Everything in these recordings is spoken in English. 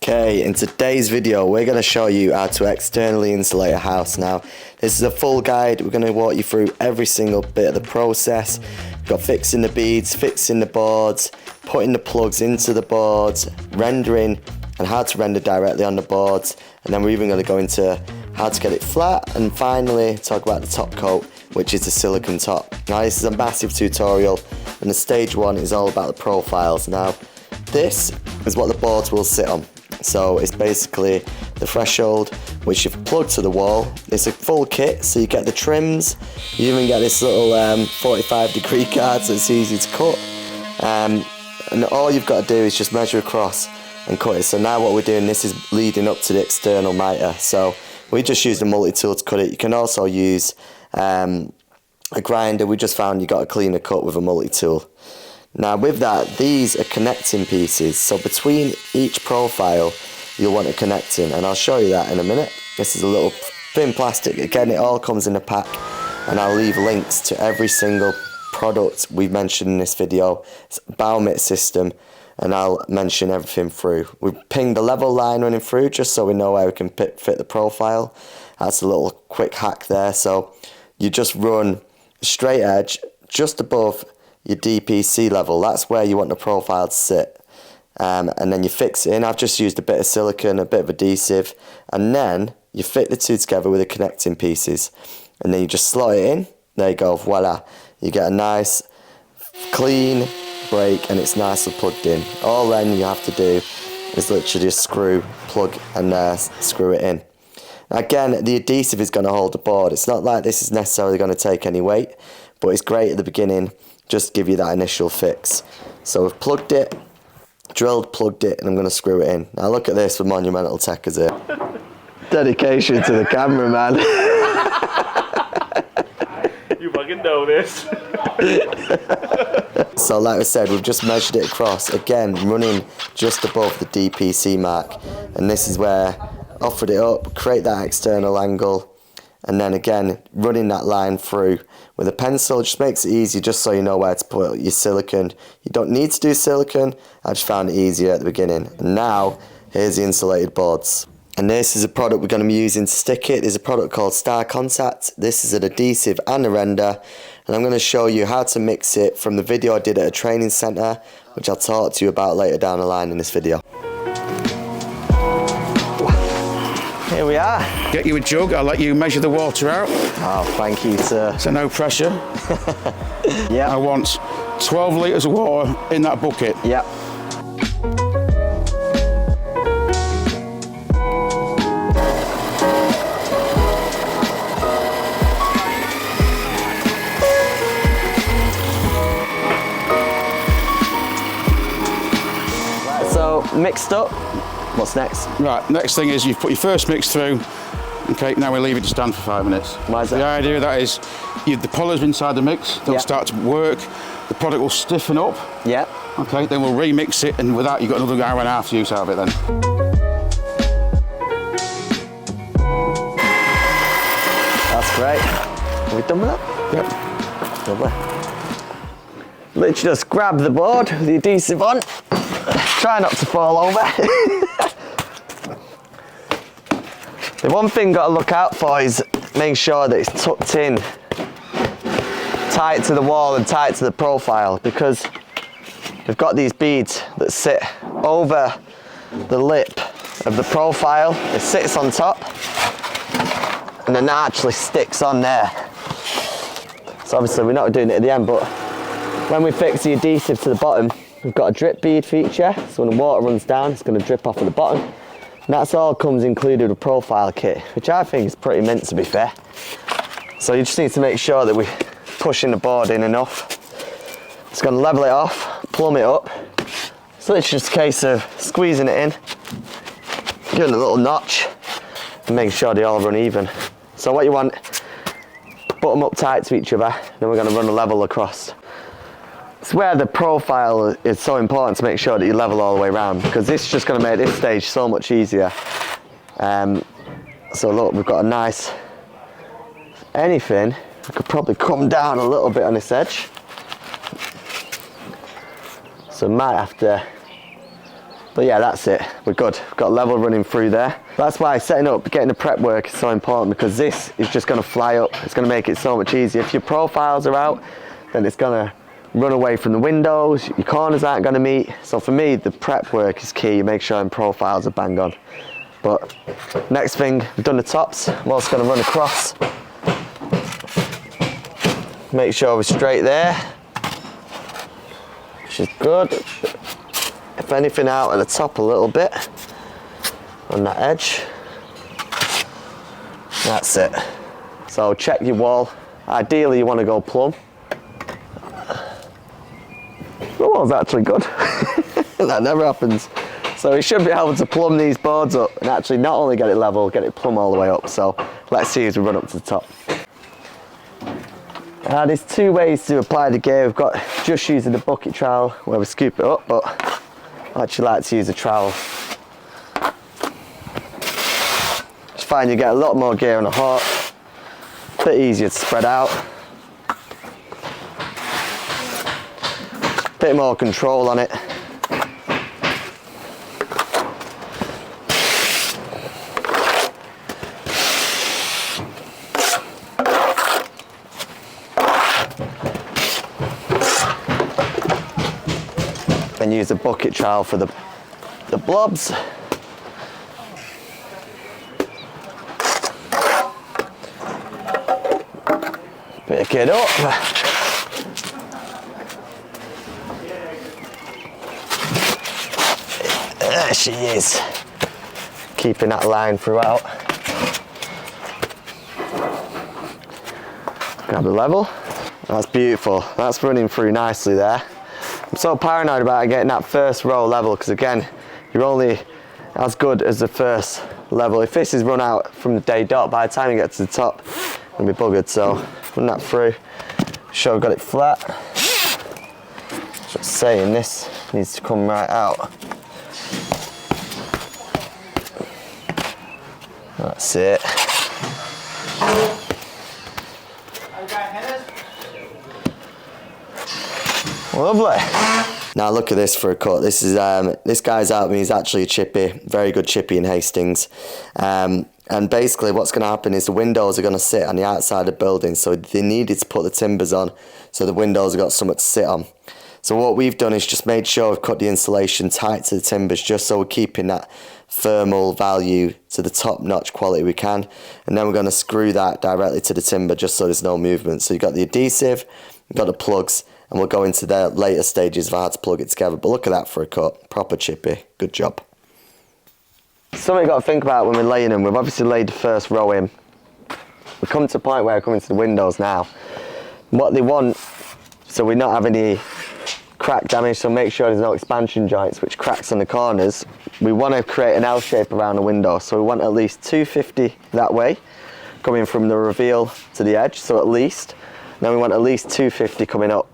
Okay, in today's video we're going to show you how to externally insulate a house. Now this is a full guide. We're going to walk you through every single bit of the process. We've got fixing the beads, fixing the boards, putting the plugs into the boards, rendering and how to render directly on the boards, and then we're even going to go into how to get it flat, and finally talk about the top coat, which is the SilikonTop. Now this is a massive tutorial, and the stage one is all about the profiles. Now this is what the boards will sit on. So it's basically the threshold which you've plugged to the wall. It's a full kit, so you get the trims, you even get this little 45-degree card, so it's easy to cut, and all you've got to do is just measure across and cut it. So now what we're doing, this is leading up to the external miter, so we just used a multi-tool to cut it. You can also use a grinder. We just found you got a cleaner cut with a multi-tool. Now with that, these are connecting pieces, so between each profile you'll want a connecting, and I'll show you that in a minute. This is a little thin plastic. Again, it all comes in a pack, and I'll leave links to every single product we've mentioned in this video. It's a Baumit system, and I'll mention everything through. We've pinged the level line running through just so we know where we can fit the profile. That's a little quick hack there. So you just run a straight edge just above your DPC level. That's where you want the profile to sit, and then you fix it in. I've just used a bit of silicone, a bit of adhesive, and then you fit the two together with the connecting pieces, and then you just slot it in. There you go, voila, you get a nice clean break, and it's nicely plugged in. All then you have to do is literally just screw, plug, and screw it in. Again, the adhesive is going to hold the board. It's not like this is necessarily going to take any weight, but it's great at the beginning, just give you that initial fix. So we've plugged it, drilled, plugged it, and I'm going to screw it in. Now look at this with Monumental Techers here. Dedication to the camera, man. You fucking know this. So like I said, we've just measured it across, again running just above the DPC mark, and this is where offered it up, create that external angle, and then again running that line through with a pencil. Just makes it easy, just so you know where to put your silicone. You don't need to do silicone, I just found it easier at the beginning. And now here's the insulated boards, and this is a product we're going to be using to stick it. There's a product called StarContact. This is an adhesive and a render, and I'm going to show you how to mix it from the video I did at a training centre, which I'll talk to you about later down the line in this video. Here we are. Get you a jug, I'll let you measure the water out. Oh, thank you, sir. So no pressure. Yeah. I want 12 litres of water in that bucket. Yeah. Right, so mixed up. What's next? Right, next thing is you've put your first mix through. Okay, now we leave it to stand for 5 minutes. Why is that? The idea of that is the polymers inside the mix, they'll start to work, the product will stiffen up. Yeah. Okay, then we'll remix it, and with that you've got another hour and a half use out of it then. That's great. Are we done with that? Yep. Lovely. Literally just grab the board with the adhesive on. Try not to fall over. The one thing got to look out for is make sure that it's tucked in tight to the wall and tight to the profile, because we've got these beads that sit over the lip of the profile. It sits on top, and then that actually sticks on there. So obviously we're not doing it at the end, but when we fix the adhesive to the bottom, we've got a drip bead feature, so when the water runs down, it's going to drip off at the bottom. And that's all comes included with profile kit, which I think is pretty mint, to be fair. So you just need to make sure that we're pushing the board in enough. It's going to level it off, plumb it up. So it's just a case of squeezing it in, giving it a little notch, and making sure they all run even. So what you want, put them up tight to each other, then we're going to run a level across. It's where the profile is so important, to make sure that you level all the way around, because this is just going to make this stage so much easier. So look, we've got a nice, if anything, I could probably come down a little bit on this edge. So might have to But yeah, that's it. We're good. We've got level running through there. That's why setting up, getting the prep work is so important, because this is just going to fly up. It's going to make it so much easier. If your profiles are out, then it's going to run away from the windows. Your corners aren't going to meet. So for me, the prep work is key. Make sure them profiles are bang on. But next thing, we've done the tops. I'm also going to run across. Make sure we're straight there, which is good. If anything, out at the top a little bit on that edge. That's it. So check your wall. Ideally you want to go plumb. The wall's actually good. That never happens. So we should be able to plumb these boards up and actually not only get it level, get it plumb all the way up. So let's see as we run up to the top. There's two ways to apply the gear. We've got just using the bucket trowel where we scoop it up, but I actually like to use a trowel. Just find you get a lot more gear on a hook, a bit easier to spread out, a bit more control on it. And use a bucket trowel for the blobs. Pick it up. There she is. Keeping that line throughout. Grab the level. That's beautiful. That's running through nicely there. I'm so paranoid about getting that first row level, because again, you're only as good as the first level. If this is run out from the day dot, by the time you get to the top, it'll be buggered. So run that through, sure I've got it flat. Just saying, this needs to come right out. That's it. Lovely. Now look at this for a cut. This is this guy's out. He's actually a chippy, very good chippy in Hastings. And basically what's going to happen is the windows are going to sit on the outside of the building, so they needed to put the timbers on so the windows have got something to sit on. So what we've done is just made sure we've cut the insulation tight to the timbers, just so we're keeping that thermal value to the top notch quality we can. And then we're going to screw that directly to the timber just so there's no movement. So you've got the adhesive, you've got the plugs, and we'll go into the later stages of how to plug it together. But look at that for a cut. Proper chippy. Good job. Something you've got to think about when we're laying them. We've obviously laid the first row in. We come to a point where we're coming to the windows now. What they want, so we not have any crack damage, so make sure there's no expansion joints which cracks on the corners. We want to create an L shape around the window, so we want at least 250 that way, coming from the reveal to the edge, so at least. Then we want at least 250 coming up.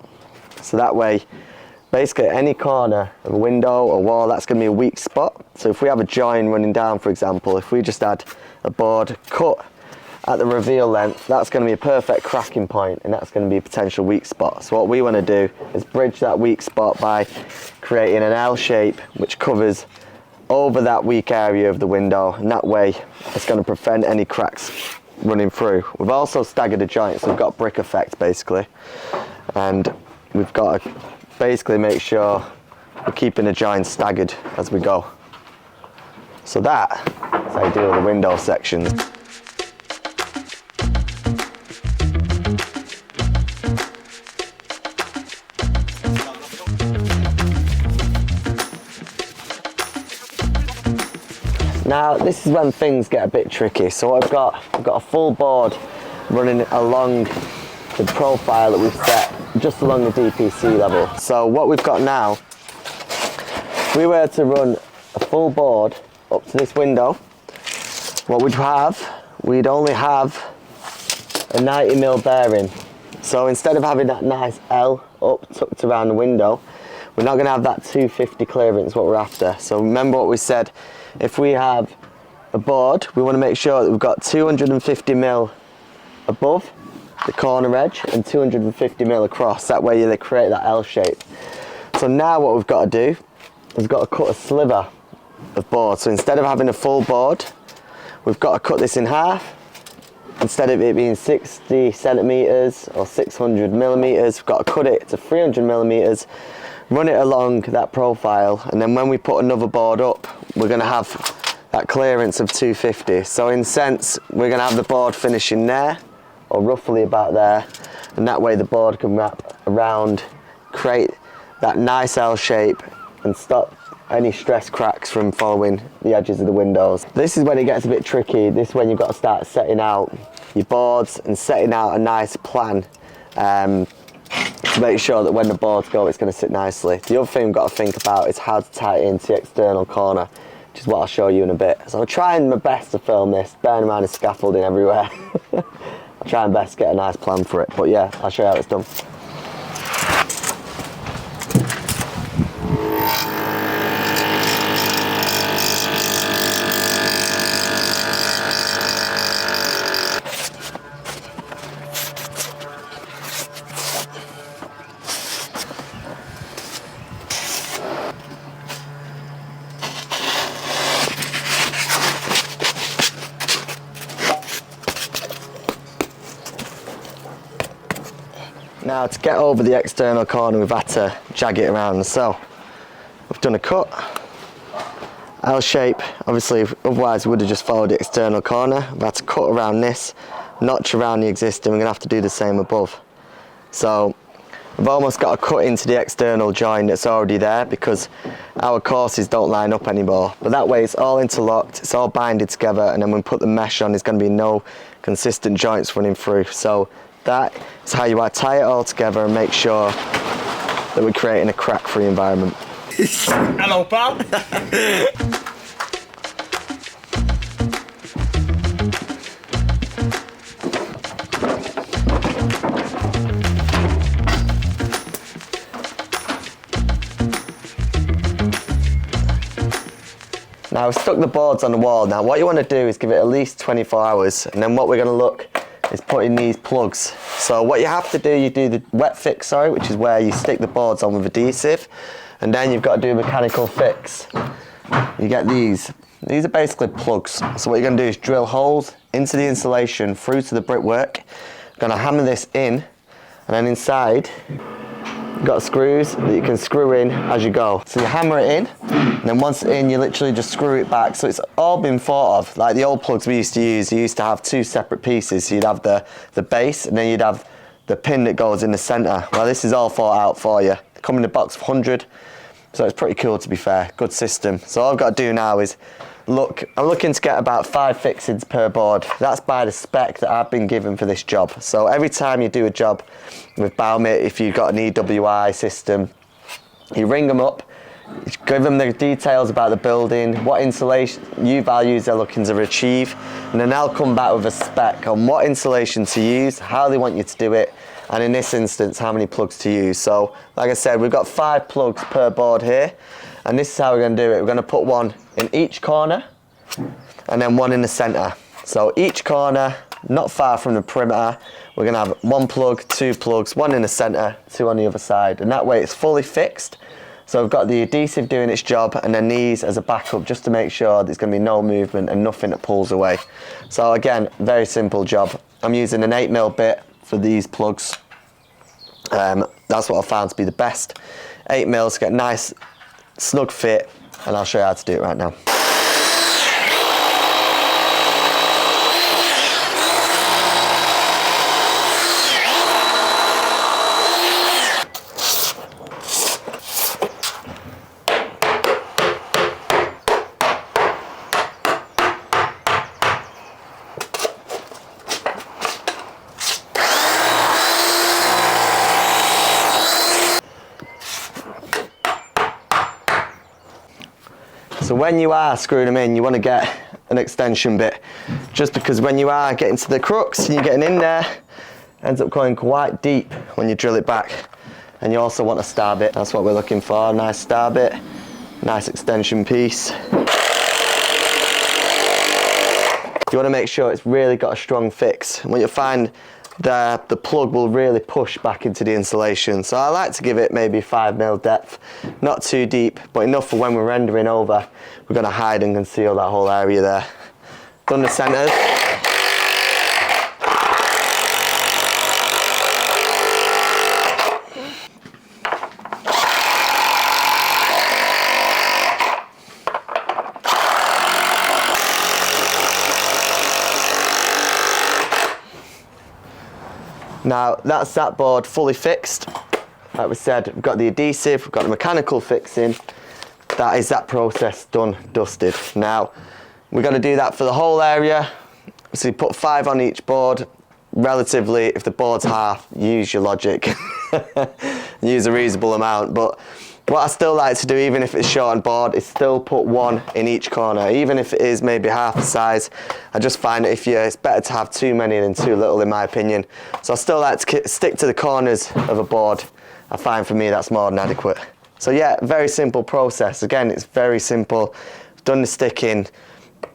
So that way, basically any corner of a window or wall, that's going to be a weak spot. So if we have a join running down, for example, if we just had a board cut at the reveal length, that's going to be a perfect cracking point, and that's going to be a potential weak spot. So what we want to do is bridge that weak spot by creating an L shape which covers over that weak area of the window, and that way it's going to prevent any cracks running through. We've also staggered the joints, so we've got brick effect basically, and we've got to basically make sure we're keeping the joints staggered as we go. So that's how you deal with the window sections. Now this is when things get a bit tricky. So I've got a full board running along the profile that we've set just along the DPC level. So what we've got now, if we were to run a full board up to this window, what we'd only have a 90mm bearing. So instead of having that nice L up tucked around the window, we're not going to have that 250 clearance, what we're after. So remember what we said, if we have a board, we want to make sure that we've got 250mm above the corner edge and 250mm across. That way they create that L shape. So now what we've got to do has got to cut a sliver of board. So instead of having a full board, we've got to cut this in half. Instead of it being 60 centimeters or 600 millimeters, we've got to cut it to 300 millimeters, run it along that profile, and then when we put another board up, we're going to have that clearance of 250. So in a sense, we're going to have the board finishing there, or roughly about there, and that way the board can wrap around, create that nice L shape, and stop any stress cracks from following the edges of the windows. This is when it gets a bit tricky. This is when you've got to start setting out your boards and setting out a nice plan to make sure that when the boards go, it's going to sit nicely. The other thing we've got to think about is how to tie it into the external corner, which is what I'll show you in a bit. So I'm trying my best to film this, bearing in mind the scaffolding everywhere. I'll try my best to get a nice plan for it, but yeah, I'll show you how it's done. Now to get over the external corner, we've had to jag it around. So we've done a cut, L shape. Obviously, otherwise we would have just followed the external corner. We've had to cut around this, notch around the existing. We're gonna have to do the same above. So we've almost got to cut into the external join that's already there because our courses don't line up anymore. But that way it's all interlocked, it's all binded together, and then when we put the mesh on, there's gonna be no consistent joints running through. So that is how you tie it all together and make sure that we're creating a crack-free environment. Hello, pal. Now we've stuck the boards on the wall. Now what you want to do is give it at least 24 hours, and then what we're going to look is put in these plugs. So what you have to do, you do the wet fix, which is where you stick the boards on with adhesive, and then you've got to do a mechanical fix. You get these. These are basically plugs. So what you're going to do is drill holes into the insulation through to the brickwork. You're going to hammer this in, and then inside you've got screws that you can screw in as you go. So you hammer it in, and then once it's in, you literally just screw it back. So it's all been thought of. Like the old plugs we used to use, you used to have two separate pieces. So you'd have the base, and then you'd have the pin that goes in the center. Well, this is all thought out for you. They come in a box of 100, so it's pretty cool, to be fair. Good system. So all I've got to do now is look. I'm looking to get about 5 fixings per board. That's by the spec that I've been given for this job. So every time you do a job with Baumit, if you've got an EWI system, you ring them up, you give them the details about the building, what insulation U values they're looking to achieve, and then they'll come back with a spec on what insulation to use, how they want you to do it, and in this instance, how many plugs to use. So, like I said, we've got 5 plugs per board here, and this is how we're going to do it. We're going to put one in each corner, and then one in the center. So each corner, not far from the perimeter, we're going to have 1 plug, 2 plugs, 1 in the center, 2 on the other side, and that way it's fully fixed. So we've got the adhesive doing its job, and then these as a backup just to make sure there's going to be no movement and nothing that pulls away. So again, very simple job. I'm using an 8mm bit for these plugs. That's what I found to be the best. 8mm to get a nice snug fit, and I'll show you how to do it right now. So when you are screwing them in, you want to get an extension bit, just because when you are getting to the crux and you're getting in there, it ends up going quite deep when you drill it back. And you also want a star bit. That's what we're looking for, a nice star bit, nice extension piece. You want to make sure it's really got a strong fix. And what you'll find the plug will really push back into the insulation. So I like to give it maybe 5mm depth, not too deep, but enough for when we're rendering over, we're going to hide and conceal that whole area there. Done the centres. Now that's that board fully fixed. Like we said, we've got the adhesive, we've got the mechanical fixing. That is that process done, dusted. Now we're going to do that for the whole area. So you put 5 on each board. Relatively, if the board's half, use your logic. Use a reasonable amount. But what I still like to do, even if it's short on board, is still put 1 in each corner. Even if it is maybe half the size, I just find that it's better to have too many than too little, in my opinion. So I still like to stick to the corners of a board. I find for me that's more than adequate. So yeah, very simple process. Again, it's very simple. Done the sticking.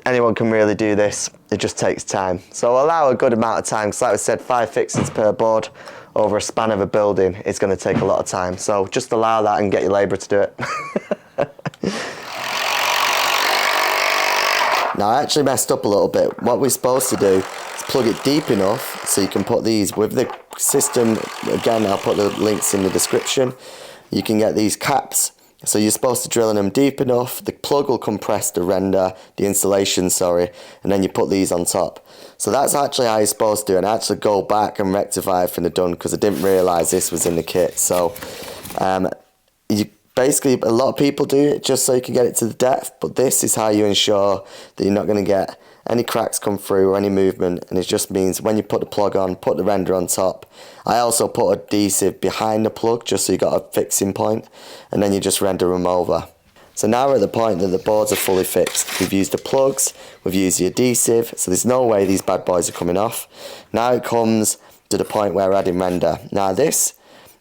Anyone can really do this. It just takes time. So allow a good amount of time, because like I said, 5 fixings per board over a span of a building is going to take a lot of time. So just allow that and get your labourer to do it. Now I actually messed up a little bit. What we're supposed to do is plug it deep enough so you can put these with the system. Again, I'll put the links in the description. You can get these caps. So you're supposed to drill in them deep enough, the plug will compress the insulation, and then you put these on top. So that's actually how you're supposed to do it, and actually go back and rectify everything I've done, because I didn't realise this was in the kit. So basically a lot of people do it just so you can get it to the depth, but this is how you ensure that you're not going to get any cracks come through or any movement, and it just means when you put the plug on, put the render on top. I also put adhesive behind the plug just so you got a fixing point, and then you just render them over. So now we're at the point that the boards are fully fixed. We've used the plugs, we've used the adhesive, so there's no way these bad boys are coming off. Now it comes to the point where we're adding render. Now this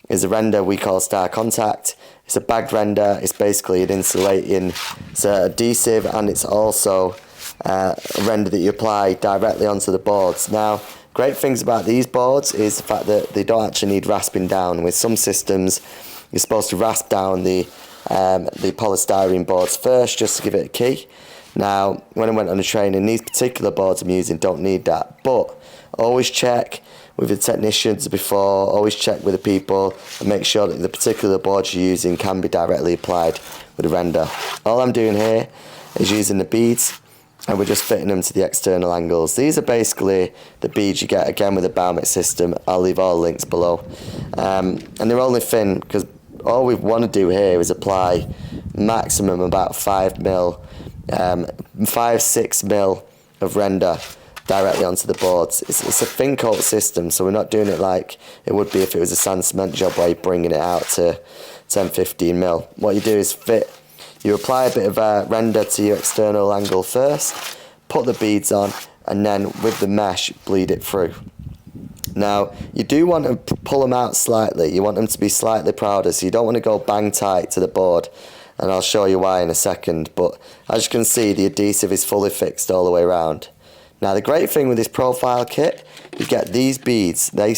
is a render we call StarContact. It's a bagged render. It's basically an insulating, it's adhesive, and it's also a render that you apply directly onto the boards. Now, great things about these boards is the fact that they don't actually need rasping down. With some systems, you're supposed to rasp down the polystyrene boards first just to give it a key. Now, when I went on the training, these particular boards I'm using don't need that, but always check with the technicians before, always check with the people and make sure that the particular boards you're using can be directly applied with the render. All I'm doing here is using the beads, and we're just fitting them to the external angles. These are basically the beads you get again with the Baumet system. I'll leave all links below. And they're only thin because all we want to do here is apply maximum about 5mm, 5-6mm of render directly onto the boards. It's a thin coat system, so we're not doing it like it would be if it was a sand cement job where you're bringing it out to 10-15mm. What you do is you apply a bit of render to your external angle first, put the beads on, and then with the mesh bleed it through. Now you do want to pull them out slightly. You want them to be slightly prouder, so you don't want to go bang tight to the board, and I'll show you why in a second. But as you can see, the adhesive is fully fixed all the way around. Now the great thing with this profile kit, you get these beads, they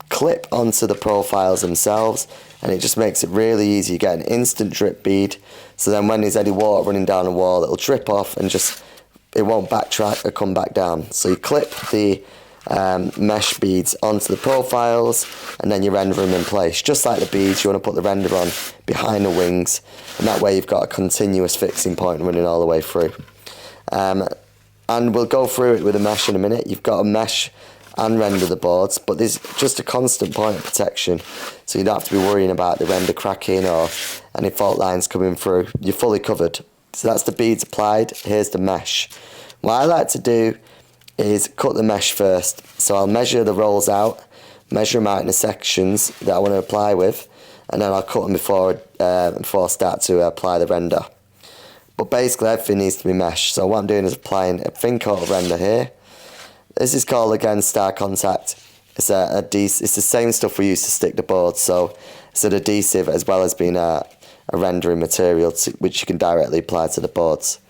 clip onto the profiles themselves, and it just makes it really easy. You get an instant drip bead, so then when there's any water running down the wall, it'll drip off and it won't backtrack or come back down. So you clip the mesh beads onto the profiles, and then you render them in place. Just like the beads, you want to put the render on behind the wings, and that way you've got a continuous fixing point running all the way through. And we'll go through it with a mesh in a minute. You've got to mesh and render the boards, but there's just a constant point of protection, so you don't have to be worrying about the render cracking or any fault lines coming through. You're fully covered. So that's the beads applied. Here's the mesh. What I like to do is cut the mesh first. So I'll measure the rolls out, measure them out in the sections that I want to apply with, and then I'll cut them before I start to apply the render. But basically everything needs to be meshed. So what I'm doing is applying a thin coat of render here. This is called again StarContact. It's the same stuff we use to stick the boards. So it's an adhesive as well as being a rendering material which you can directly apply to the boards.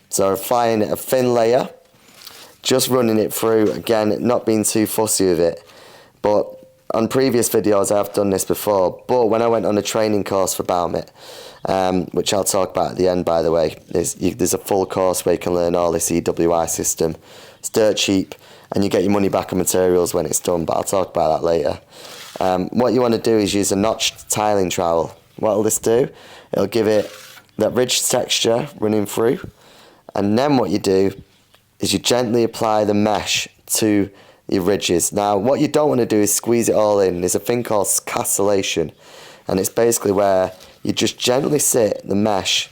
So applying a thin layer, just running it through, again, not being too fussy with it. But on previous videos I have done this before, but when I went on a training course for Baumit, which I'll talk about at the end, by the way, there's a full course where you can learn all this EWI system. It's dirt cheap, and you get your money back on materials when it's done, but I'll talk about that later. What you want to do is use a notched tiling trowel. What will this do? It'll give it that rich texture running through, and then what you do is you gently apply the mesh to your ridges. Now, what you don't want to do is squeeze it all in. There's a thing called castellation, and it's basically where you just gently sit the mesh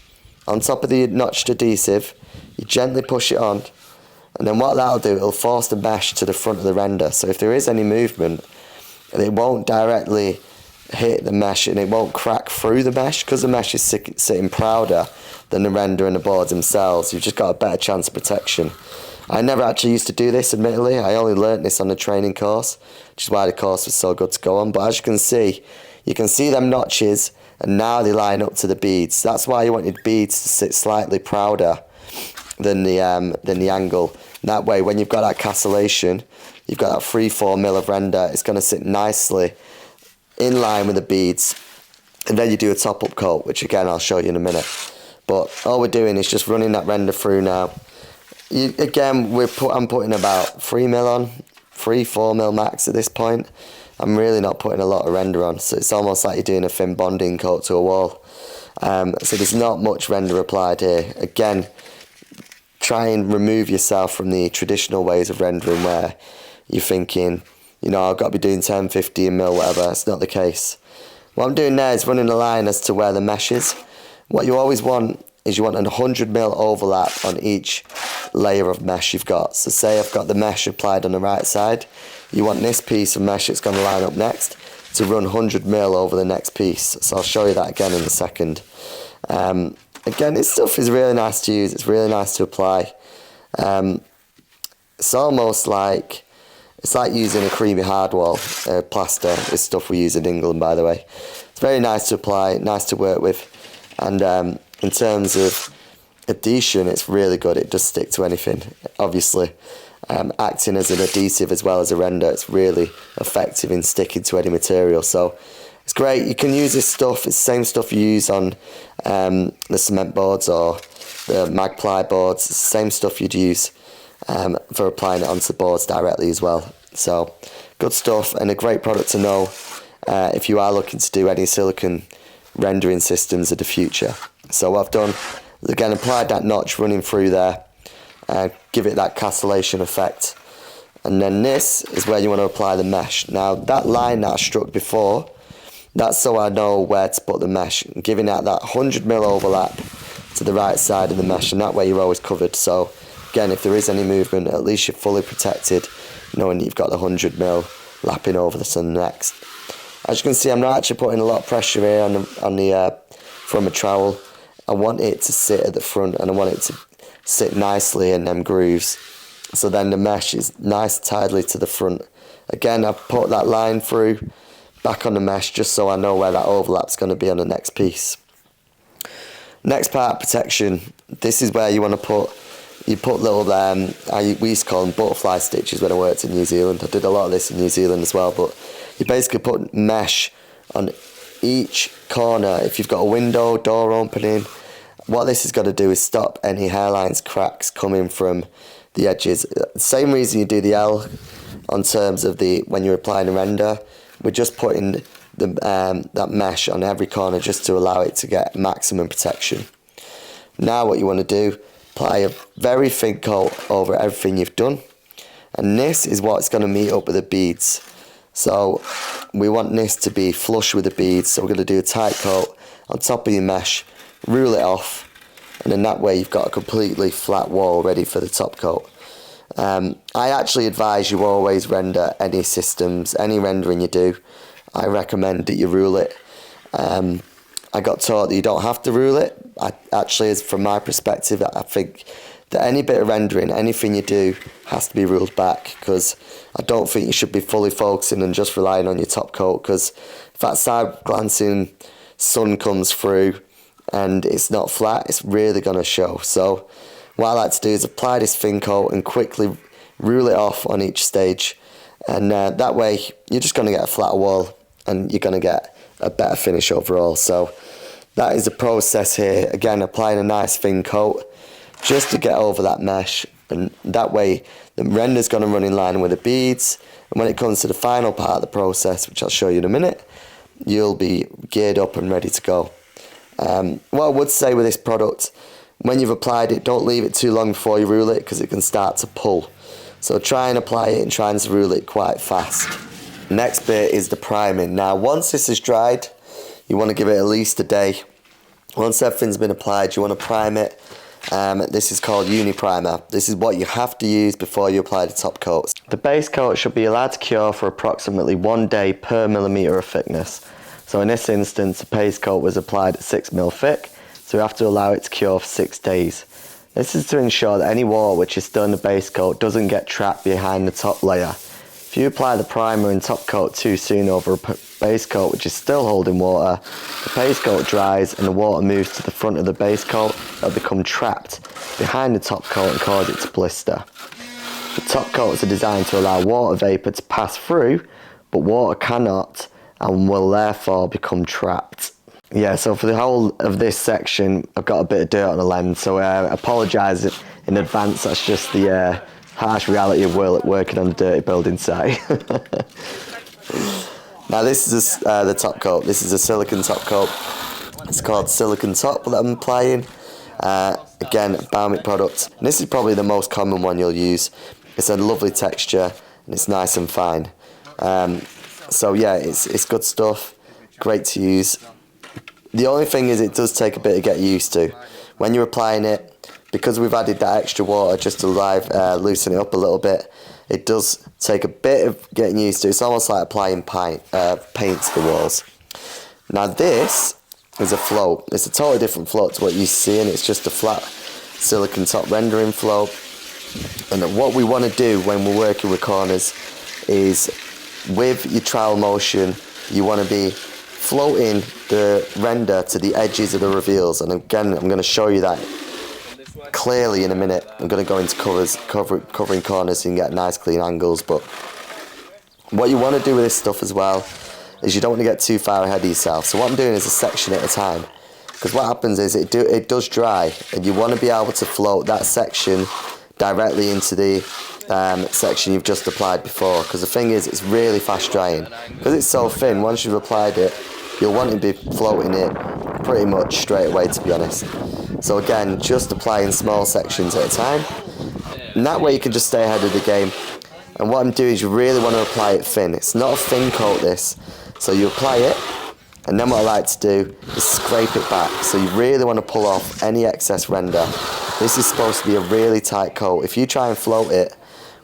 on top of the notched adhesive, you gently push it on, and then what that'll do, it'll force the mesh to the front of the render. So if there is any movement, it won't directly hit the mesh and it won't crack through the mesh, because the mesh is sitting prouder than the render and the boards themselves. You've just got a better chance of protection. I never actually used to do this, admittedly. I only learnt this on the training course, which is why the course was so good to go on. But as you can see them notches, and now they line up to the beads. That's why you want your beads to sit slightly prouder than the angle. And that way, when you've got that castellation, you've got that 3-4 mil of render, it's going to sit nicely in line with the beads. And then you do a top-up coat, which again I'll show you in a minute. But all we're doing is just running that render through now. I'm putting about 3 mil on, 3-4 mil max at this point. I'm really not putting a lot of render on, so it's almost like you're doing a thin bonding coat to a wall. So there's not much render applied here. Again, try and remove yourself from the traditional ways of rendering where you're thinking, I've got to be doing 10, 15 mil, whatever. It's not the case. What I'm doing there is running a line as to where the mesh is. What you always want is you want an 100 mil overlap on each layer of mesh you've got. So say I've got the mesh applied on the right side, you want this piece of mesh that's going to line up next to run 100 mil over the next piece. So I'll show you that again in a second. Again, this stuff is really nice to use, it's really nice to apply. It's almost like, it's like using a creamy hardwall plaster. This stuff we use in England, by the way. It's very nice to apply, nice to work with, and in terms of adhesion, it's really good. It does stick to anything, obviously. Acting as an adhesive as well as a render, it's really effective in sticking to any material. So it's great. You can use this stuff. It's the same stuff you use on the cement boards or the Magply boards. It's the same stuff you'd use for applying it onto the boards directly as well. So good stuff, and a great product to know if you are looking to do any silicon rendering systems in the future. So what I've done is again applied that notch running through there, give it that castellation effect, and then this is where you want to apply the mesh. Now that line that I struck before, that's so I know where to put the mesh, giving out that 100 mil overlap to the right side of the mesh, and that way you're always covered. So again, if there is any movement, at least you're fully protected, knowing that you've got the 100 mil lapping over the sun next. As you can see, I'm not actually putting a lot of pressure here on the from a trowel. I want it to sit at the front, and I want it to sit nicely in them grooves, so then the mesh is nice tidily to the front. Again, I've put that line through back on the mesh just so I know where that overlap's going to be on the next piece. Next part, protection. This is where you want to put little, we used to call them butterfly stitches when I worked in New Zealand. I did a lot of this in New Zealand as well, but you basically put mesh on each corner. If you've got a window, door opening, what this is going to do is stop any hairlines, cracks coming from the edges. Same reason you do the L on terms of when you're applying a render. We're just putting that mesh on every corner just to allow it to get maximum protection. Now what you want to do, apply a very thin coat over everything you've done, and this is what's going to meet up with the beads. So we want this to be flush with the beads, so we're going to do a tight coat on top of your mesh, rule it off, and then that way you've got a completely flat wall ready for the top coat. I actually advise you always render any systems, any rendering you do, I recommend that you rule it. I got taught that you don't have to rule it. Actually, from my perspective, I think that any bit of rendering, anything you do, has to be ruled back, because I don't think you should be fully focusing and just relying on your top coat, because if that side glancing sun comes through and it's not flat, it's really going to show. So what I like to do is apply this thin coat and quickly rule it off on each stage, and that way you're just going to get a flatter wall and you're going to get a better finish overall. So that is the process here. Again, applying a nice thin coat just to get over that mesh, and that way the render's going to run in line with the beads, and when it comes to the final part of the process, which I'll show you in a minute, you'll be geared up and ready to go. What I would say with this product, when you've applied it, don't leave it too long before you rule it, because it can start to pull. So try and apply it and try and rule it quite fast. Next bit is the priming. Now once this is dried, you want to give it at least a day. Once everything's been applied, you want to prime it. This is called Uniprimer. This is what you have to use before you apply the top coats. The base coat should be allowed to cure for approximately 1 day per millimetre of thickness. So in this instance, the base coat was applied at 6mm thick, so we have to allow it to cure for 6 days. This is to ensure that any water which is still in the base coat doesn't get trapped behind the top layer. If you apply the primer and top coat too soon over a base coat which is still holding water, the base coat dries and the water moves to the front of the base coat. It'll become trapped behind the top coat and cause it to blister. The top coats are designed to allow water vapour to pass through, but water cannot and will therefore become trapped. Yeah, so for the whole of this section, I've got a bit of dirt on the lens, so I apologise in advance. That's just the harsh reality of working on a dirty building site. Now this is the top coat. This is a silicone top coat. It's called SilikonTop that I'm applying. Again, balmic product. And this is probably the most common one you'll use. It's a lovely texture and it's nice and fine. So yeah, it's good stuff. Great to use. The only thing is it does take a bit to get used to. When you're applying it, because we've added that extra water just to loosen it up a little bit, it does take a bit of getting used to. It's almost like applying paint to the walls. Now this is a float. It's a totally different float to what you see, and it's just a flat SilikonTop rendering float. And what we want to do when we're working with corners is, with your trowel motion, you want to be floating the render to the edges of the reveals. And again, I'm going to show you that clearly in a minute. I'm going to go into covering corners so you can get nice clean angles. But what you want to do with this stuff as well is you don't want to get too far ahead of yourself. So what I'm doing is a section at a time, because what happens is it does dry, and you want to be able to float that section directly into the section you've just applied before. Because the thing is, it's really fast drying. Because it's so thin, once you've applied it, you'll want to be floating it pretty much straight away, to be honest. So again, just applying small sections at a time, and that way you can just stay ahead of the game. And what I'm doing is you really want to apply it thin. It's not a thin coat, this. So you apply it, and then what I like to do is scrape it back. So you really want to pull off any excess render. This is supposed to be a really tight coat. If you try and float it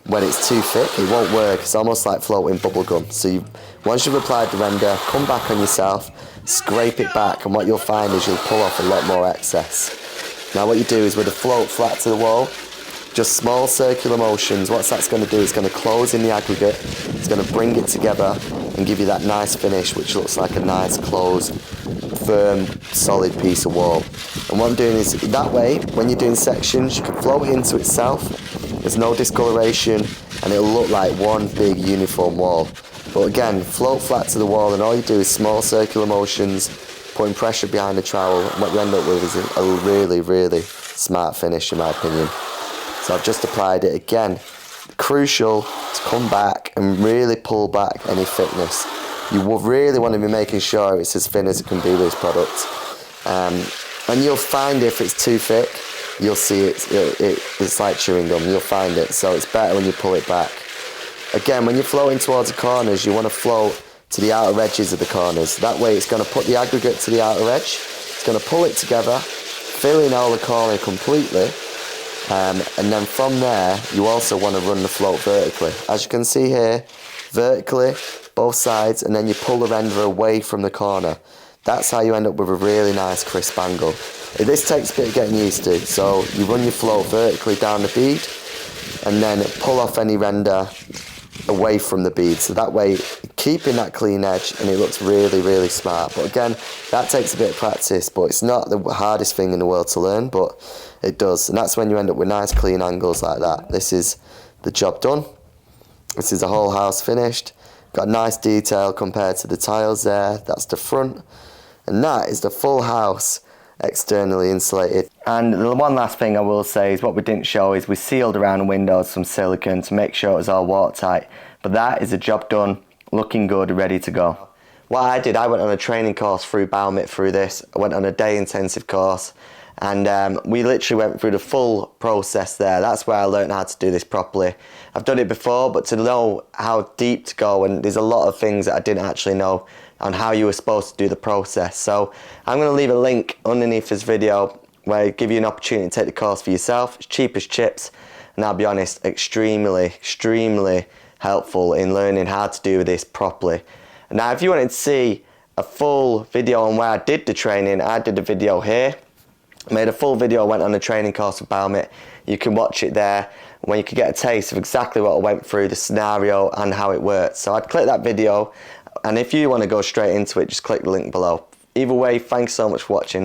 when it's too thick, it won't work. It's almost like floating bubble gum. So once you've applied the render, come back on yourself, scrape it back, and what you'll find is you'll pull off a lot more excess. Now what you do is, with the float flat to the wall, just small circular motions. What that's going to do is going to close in the aggregate. It's going to bring it together and give you that nice finish, which looks like a nice closed, firm, solid piece of wall. And what I'm doing is, that way, when you're doing sections, you can float it into itself. There's no discoloration, and it'll look like one big uniform wall. But again, float flat to the wall, and all you do is small circular motions, putting pressure behind the trowel, and what you end up with is a really, really smart finish, in my opinion. So I've just applied it again. Crucial to come back and really pull back any thickness. You will really want to be making sure it's as thin as it can be with this product. And you'll find if it's too thick, you'll see it's like chewing gum. You'll find it. So it's better when you pull it back. Again, when you're floating towards the corners, you want to float to the outer edges of the corners. That way it's going to put the aggregate to the outer edge. It's going to pull it together, fill in all the corner completely. And then from there, you also want to run the float vertically. As you can see here, vertically, both sides, and then you pull the render away from the corner. That's how you end up with a really nice crisp angle. This takes a bit of getting used to, so you run your float vertically down the bead, and then pull off any render away from the bead. So that way, keeping that clean edge, and it looks really, really smart. But again, that takes a bit of practice, but it's not the hardest thing in the world to learn, but it does. And that's when you end up with nice clean angles like that. This is the job done. This is the whole house finished. Got a nice detail compared to the tiles there. That's the front. And that is the full house externally insulated. And the one last thing I will say is what we didn't show is we sealed around the windows some silicone to make sure it was all watertight. But that is the job done, looking good, ready to go. What I did, I went on a training course through Balmit through this. I went on a day intensive course, and we literally went through the full process there. That's where I learned how to do this properly. I've done it before, but to know how deep to go, and there's a lot of things that I didn't actually know on how you were supposed to do the process. So I'm going to leave a link underneath this video where I give you an opportunity to take the course for yourself. It's cheap as chips, and I'll be honest, extremely helpful in learning how to do this properly. Now if you wanted to see a full video on where I did the training, I did a video here. I made a full video, went on a training course with Balmit. You can watch it there when you can get a taste of exactly what I went through, the scenario and how it worked. So I'd click that video, and if you want to go straight into it, just click the link below. Either way, thanks so much for watching.